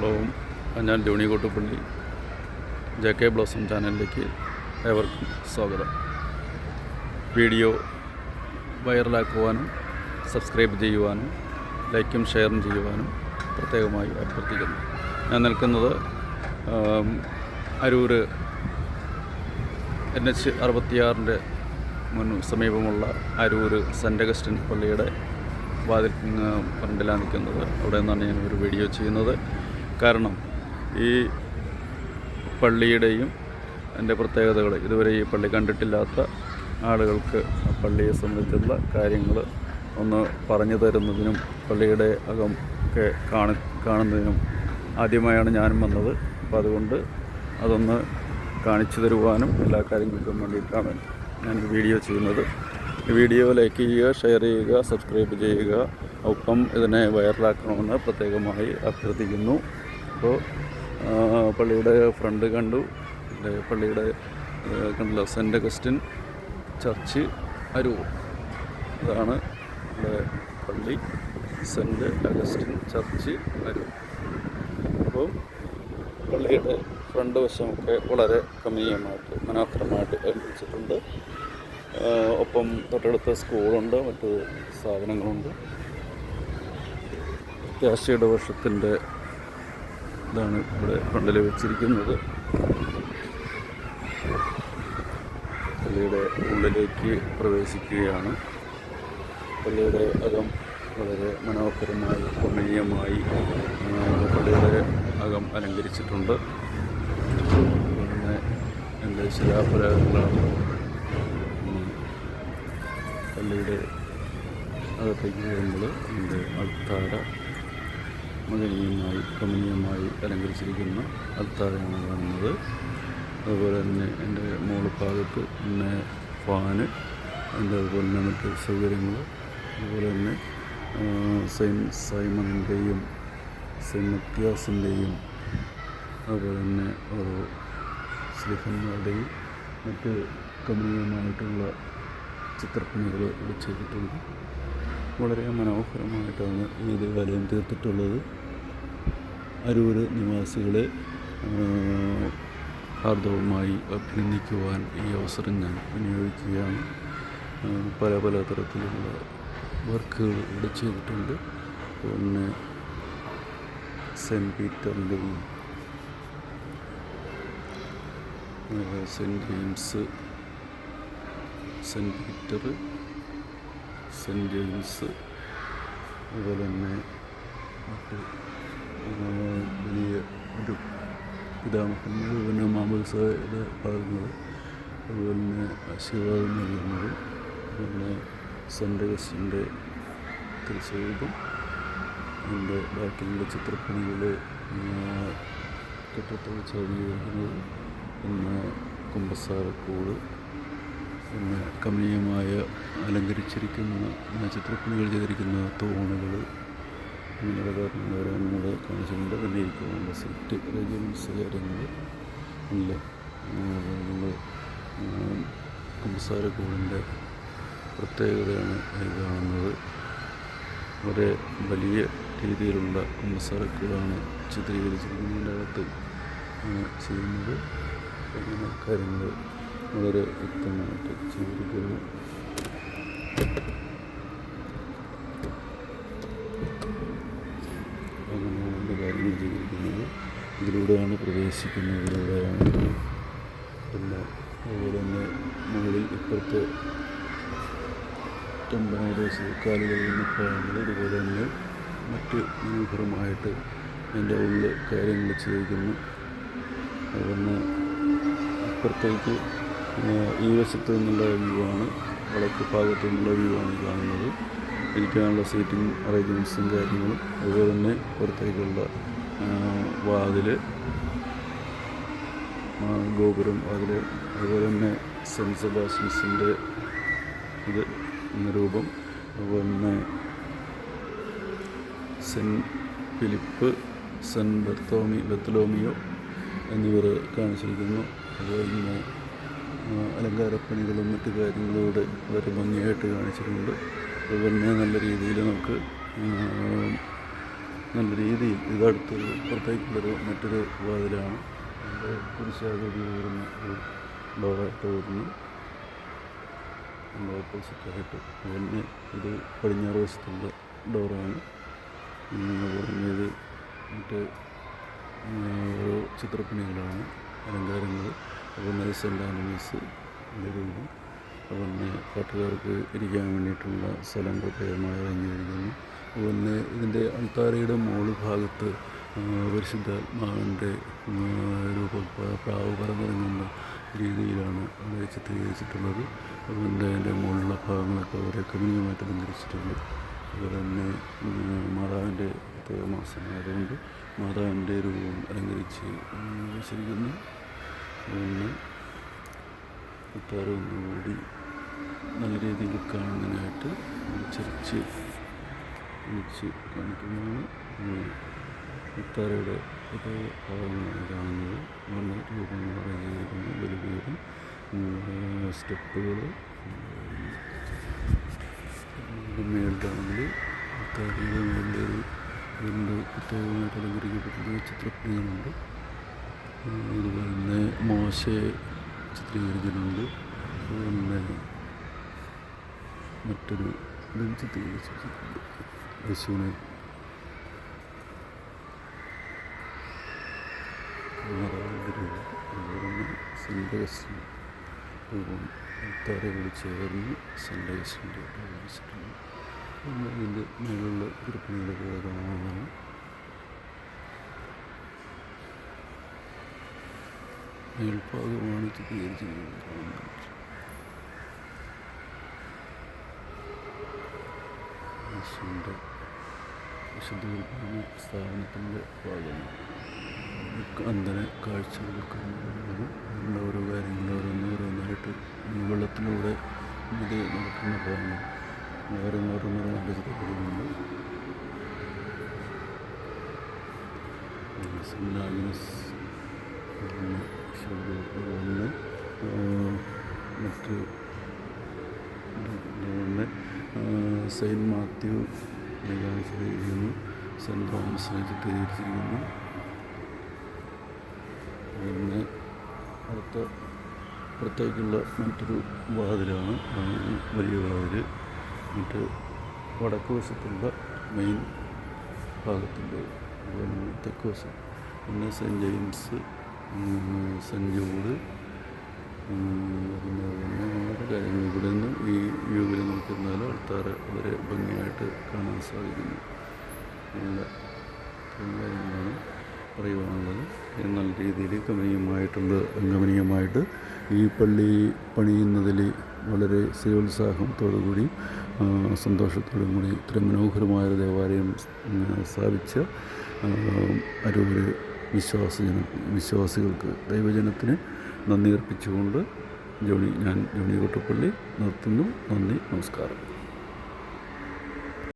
Hello, ഞാൻ Johnny Kottupally. JK blossom ചാനലിലേക്ക് ഏവർക്കും സ്വാഗതം. വീഡിയോ വൈറലാക്കുവാനും സബ്സ്ക്രൈബ് ചെയ്യുവാനും ലൈക്കും ഷെയറും ചെയ്യുവാനും പ്രത്യേകമായി അഭ്യർത്ഥിക്കുന്നു. ഞാൻ നിൽക്കുന്നത് അരൂർ NH 66 സമീപമുള്ള അരൂർ സെൻറ്റ് അഗസ്റ്റിൻ പള്ളിയുടെ വാതിൽ ഫ്രണ്ടിലാണ് നിൽക്കുന്നത്. അവിടെ നിന്നാണ് ഞാൻ ഒരു വീഡിയോ ചെയ്യുന്നത്. കാരണം ഈ പള്ളിയുടെയും എൻ്റെ പ്രത്യേകതകൾ ഇതുവരെ ഈ പള്ളി കണ്ടിട്ടില്ലാത്ത ആളുകൾക്ക് പള്ളിയെ സംബന്ധിച്ചുള്ള കാര്യങ്ങൾ ഒന്ന് പറഞ്ഞു തരുന്നതിനും പള്ളിയുടെ അകം ഒക്കെ കാണുന്നതിനും ആദ്യമായാണ് ഞാനും വന്നത്. അപ്പോൾ അതുകൊണ്ട് അതൊന്ന് കാണിച്ചു തരുവാനും എല്ലാ കാര്യങ്ങൾക്കും വേണ്ടിയിട്ടാണ് ഞാൻ വീഡിയോ ചെയ്യുന്നത്. ഈ വീഡിയോ ലൈക്ക് ചെയ്യുക, ഷെയർ ചെയ്യുക, സബ്സ്ക്രൈബ് ചെയ്യുക. ഒപ്പം ഇതിനെ വൈറലാക്കണമെന്ന് പ്രത്യേകമായി അഭ്യർത്ഥിക്കുന്നു. അപ്പോൾ പള്ളിയുടെ ഫ്രണ്ട് കണ്ടു. പള്ളിയുടെ കണ്ടല്ലോ, സെൻറ്റ് അഗസ്റ്റിൻ ചർച്ച് അരൂർ. അതാണ് നമ്മുടെ പള്ളി, സെൻറ്റ് അഗസ്റ്റിൻ ചർച്ച് അരൂർ. അപ്പോൾ പള്ളിയുടെ ഫ്രണ്ട് വശമൊക്കെ വളരെ കമനീയമായിട്ട് മനോഹരമായിട്ട് നിർമ്മിച്ചിട്ടുണ്ട്. ഒപ്പം തൊട്ടടുത്ത സ്കൂളുണ്ട്, മറ്റ് സ്ഥാപനങ്ങളുണ്ട്. പ്രത്യാശയുടെ വർഷത്തിൻ്റെ ഇതാണ് ഇവിടെ ഫ്രണ്ടിൽ വെച്ചിരിക്കുന്നത്. പള്ളിയുടെ ഉള്ളിലേക്ക് പ്രവേശിക്കുകയാണ്. പള്ളിയുടെ അകം വളരെ മനോഹരമായി കമനീയമായി പള്ളിയുടെ അകം അലങ്കരിച്ചിട്ടുണ്ട്. പിന്നെ എൻ്റെ ശിലാഫലകങ്ങളാണ്. പള്ളിയുടെ അകത്തേക്ക് വരുമ്പോൾ എൻ്റെ അൾത്താര മകനീയമായി കമനീയമായി അലങ്കരിച്ചിരിക്കുന്ന അൾത്താരയാണ് കാണുന്നത്. അതുപോലെ തന്നെ എൻ്റെ മുകൾ ഭാഗത്ത് പിന്നെ ഫാന്, എൻ്റെ അതുപോലെ തന്നെ മറ്റ് സൗകര്യങ്ങൾ, അതുപോലെ തന്നെ സെയിൻറ്റ് സൈമണിൻ്റെയും സെയിൻറ്റ് മത്യാസിൻ്റെയും അതുപോലെ തന്നെ ഓരോ സ്ലിഹന്മാരുടെയും മറ്റ് കമനീയമായിട്ടുള്ള ചിത്രപ്പണികൾ ഇവിടെ ചെയ്തിട്ടുണ്ട്. വളരെ മനോഹരമായിട്ടാണ് ഈ ദേവാലയം തീർത്തിട്ടുള്ളത്. അരൂർ നിവാസികളെ ഹാർദവമായി അഭിനന്ദിക്കുവാൻ ഈ അവസരം ഞാൻ വിനിയോഗിക്കുകയാണ്. പല തരത്തിലുള്ള വർക്കുകൾ ഇവിടെ ചെയ്തിട്ടുണ്ട്. പിന്നെ സെൻറ്റ് പീറ്ററിൻ്റെയും saint James, saint Peter, saint James, അതുപോലെ തന്നെ മറ്റ് വലിയ ഒരു പിതാമഹന്മാർ, പിന്നെ മാമോദിസയുടെ ഭാഗങ്ങൾ, അതുപോലെ തന്നെ ആശീർവാദം നൽകുന്നത്, പിന്നെ സെൻറ്റ് അഗസ്റ്റിൻ്റെ തിരുസ്വരൂപം, അതിൻ്റെ ബാക്കിയുള്ള ചിത്രപ്പണികൾ കെട്ടിടത്തിൽ ചാടിയിരിക്കുന്നത്, പിന്നെ കുമ്പസാരക്കൂട്, പിന്നെ കമനീയമായ അലങ്കരിച്ചിരിക്കുന്ന ചിത്രപ്പണികൾ ചെയ്തിരിക്കുന്ന തൂണുകൾ, ഇങ്ങനെയുള്ള കാര്യങ്ങൾ കാണിച്ചിട്ടുണ്ട്. പിന്നെ ഇരിക്കാനുള്ള സീറ്റ് അറേഞ്ച്മെൻറ്റ്സ് കാര്യങ്ങൾ ഇല്ല. നമ്മൾ കുമ്പസാരക്കൂടിൻ്റെ പ്രത്യേകതയാണ് ഈ കാണുന്നത്. വളരെ വലിയ രീതിയിലുള്ള കുമ്പസാരക്കൂടാണ് ചിത്രീകരിച്ചിരിക്കുന്നതിൻ്റെ അകത്ത് ചെയ്യുന്നത്. അങ്ങനെ കാര്യങ്ങൾ വളരെ വ്യക്തമായിട്ട് ചെയ്തിരിക്കുന്നു. അങ്ങനെയാണ് എൻ്റെ കാര്യങ്ങൾ ചെയ്തിരിക്കുന്നത്. ഇതിലൂടെയാണ് പ്രവേശിക്കുന്നത്, ഇതിലൂടെയാണ്. പിന്നെ അതുപോലെ തന്നെ മുകളിൽ ഇപ്പുറത്ത് ടെമ്പനായിട്ട് കാലുകളിൽ നിന്ന് പാടുന്നത്, അതുപോലെ തന്നെ മറ്റ് മനോഹരമായിട്ട് എൻ്റെ ഉള്ളിൽ കാര്യങ്ങൾ ചെയ്തിരിക്കുന്നു. അതുപോലെ ഇപ്പുറത്തേക്ക് ഈ വശത്ത് നിന്നുള്ള വ്യൂ ആണ്, വടക്ക് ഭാഗത്തു നിന്നുള്ള വ്യൂ ആണ് കാണുന്നത്. ഇരിക്കാനുള്ള സീറ്റിംഗ് അറേഞ്ച്മെൻറ്റ്സും കാര്യങ്ങളും, അതുപോലെ തന്നെ പുറത്തേക്കുള്ള വാതിൽ, ഗോപുരം വാതിൽ, അതുപോലെ തന്നെ സെൻറ്റ് സെബാസ്റ്റ്യൻസിൻ്റെ ഇത് എന്ന രൂപം, അതുപോലെ തന്നെ സെൻറ്റ് ഫിലിപ്പ്, സെൻറ്റ് ബർത്തോലോമിയോ എന്നിവർ കാണിച്ചിരിക്കുന്നു. അതുപോലെ തന്നെ അലങ്കാരപ്പണികളും മറ്റു കാര്യങ്ങളോട് വളരെ ഭംഗിയായിട്ട് കാണിച്ചിട്ടുണ്ട്. അതുപോലെ തന്നെ നല്ല രീതിയിൽ നമുക്ക് നല്ല രീതിയിൽ ഇതടുത്തൊരു പുറത്തേക്കുള്ളൊരു മറ്റൊരു വാതിലാണ്. അതിൻ്റെ കുരിശാകൃതി വരുന്ന ഒരു ഡോറായിട്ട് വരുന്നു, നമ്മുടെ ഓപ്പോസിറ്റായിട്ട്. പിന്നെ ഇത് പടിഞ്ഞാറ് വശത്തുള്ള ഡോറാണ്. അതുപോലെ ഇത് മറ്റേ ഓരോ ചിത്രപ്പണികളാണ്, അലങ്കാരങ്ങൾ. അതുപോലെ സെൻറ്റ് ആനിമീസ് വരുന്നു. അതുപോലെ പാട്ടുകാർക്ക് ഇരിക്കാൻ വേണ്ടിയിട്ടുള്ള സ്ഥലം പ്രത്യേകമായി കഴിഞ്ഞിരിക്കുന്നു. അതുപോലെ ഇതിൻ്റെ അൾത്താരയുടെ മുകൾ ഭാഗത്ത് പരിശുദ്ധാത്മാവിൻ്റെ രൂപം പ്രാവ് പറന്നിറങ്ങുന്ന രീതിയിലാണ് അവിടെ ചിത്രീകരിച്ചിട്ടുള്ളത്. അതുപോലെ അതിൻ്റെ മുകളിലുള്ള ഭാഗങ്ങളൊക്കെ വളരെ കമനീയമായിട്ട് അലങ്കരിച്ചിട്ടുണ്ട്. അതുപോലെ തന്നെ മാതാവിൻ്റെ പ്രത്യേക മാസമായതുകൊണ്ട് മാതാവിൻ്റെ രൂപം അലങ്കരിച്ച് വെച്ചിരിക്കുന്നു. അതുപോലെ അൾത്താര ഒന്നുകൂടി നല്ല രീതിയിൽ കാണുന്നതിനായിട്ട് ചരിച്ച് വെച്ച് കാണിക്കുന്നതാണ്. അൾത്താരയുടെ ഒരു ഭാഗങ്ങളാണ് കാണുന്നത്. നല്ല രൂപങ്ങൾ അലങ്കരിക്കുന്നു. ബലിപീഠം, സ്റ്റെപ്പുകൾ, മേൽട്ടാണെങ്കിൽ അൾത്താരയുടെ മേലൊരു രണ്ട് പ്രത്യേകമായിട്ട് അലങ്കരിക്കപ്പെട്ടുള്ള ചിത്രപ്പണികളുണ്ട്. അതുപോലെ തന്നെ മോശയെ ചിത്രീകരിച്ചിട്ടുണ്ട്. അതുപോലെ മറ്റൊരു ഇതും ചിത്രീകരിച്ചിട്ടുണ്ട്, യേശുവിനെ. മാതാവിൻ്റെ രൂപം, അതുപോലെ സെൻറ്റ് അഗസ്റ്റിൻ രൂപം അൾത്താരയോട് ചേർന്ന് സെൻറ്റ് അഗസ്റ്റിൻ്റെ വെച്ചിട്ടുണ്ട്. ഇതിൻ്റെ മേലുള്ള തിരുപ്പണികളൊക്കെ കാണാവുന്നതാണ്. മേൽഭാഗമാണ് ചിത്രീകരിച്ചിരിക്കുന്നത് കാണുന്നത്. യേശുവിൻ്റെ വിശുദ്ധ കുർബാന സ്ഥാപനത്തിൻ്റെ ഭാഗമാണ്. അന്ധനെ കാഴ്ച കൊടുക്കുന്നതും അങ്ങനെയുള്ള ഓരോ കാര്യങ്ങൾ ഓരോന്നോരോന്നായിട്ട് വെള്ളത്തിലൂടെ ഇത് നടക്കുന്ന ഭാഗങ്ങൾ ഓരോന്നോരോന്നോരോന്നായിട്ട് ചിത്രപ്പെടുന്നുണ്ട്. സെൻറ്റ് ആഗ്നസ് അതുപോലെ മറ്റ് അതുപോലെ സെയിൻറ്റ് മാത്യു ചിത്രീകരിക്കുന്നു. സെൻറ്റ് തോമസിനെ ചിത്രീകരിച്ചിരിക്കുന്നു. പിന്നെ അടുത്ത പുറത്തേക്കുള്ള മറ്റൊരു വാതിലാണ് വലിയ വാതിൽ. മറ്റ് വടക്ക് വശത്തുള്ള മെയിൻ ഭാഗത്തിൻ്റെ തെക്ക് വശം. പിന്നെ സെൻറ്റ് ജെയിംസ്, സെൻറ്റ് ജൂഡ്, പിന്നെ വളരെ കാര്യങ്ങൾ ഇവിടെ നിന്ന് ഈ വ്യൂവിൽ നോക്കിയിരുന്നാൽ അൾത്താര വളരെ ഭംഗിയായിട്ട് കാണാൻ സാധിക്കുന്നു. നല്ല കാര്യങ്ങളാണ് പറയുവാനുള്ളത്. നല്ല രീതിയിൽ ഗമനീയമായിട്ട് ഈ പള്ളി പണിയുന്നതിൽ വളരെ സ്ഥിരോത്സാഹത്തോടുകൂടി സന്തോഷത്തോടും കൂടി ഇത്രയും മനോഹരമായൊരു ദേവാലയം സ്ഥാപിച്ച അരൂര് വിശ്വാസികൾക്ക്, ദൈവജനത്തിന് നന്ദി അർപ്പിച്ചുകൊണ്ട് ഞാൻ ജോണി കോട്ടപ്പള്ളി നിർത്തുന്നു. നന്ദി, നമസ്കാരം.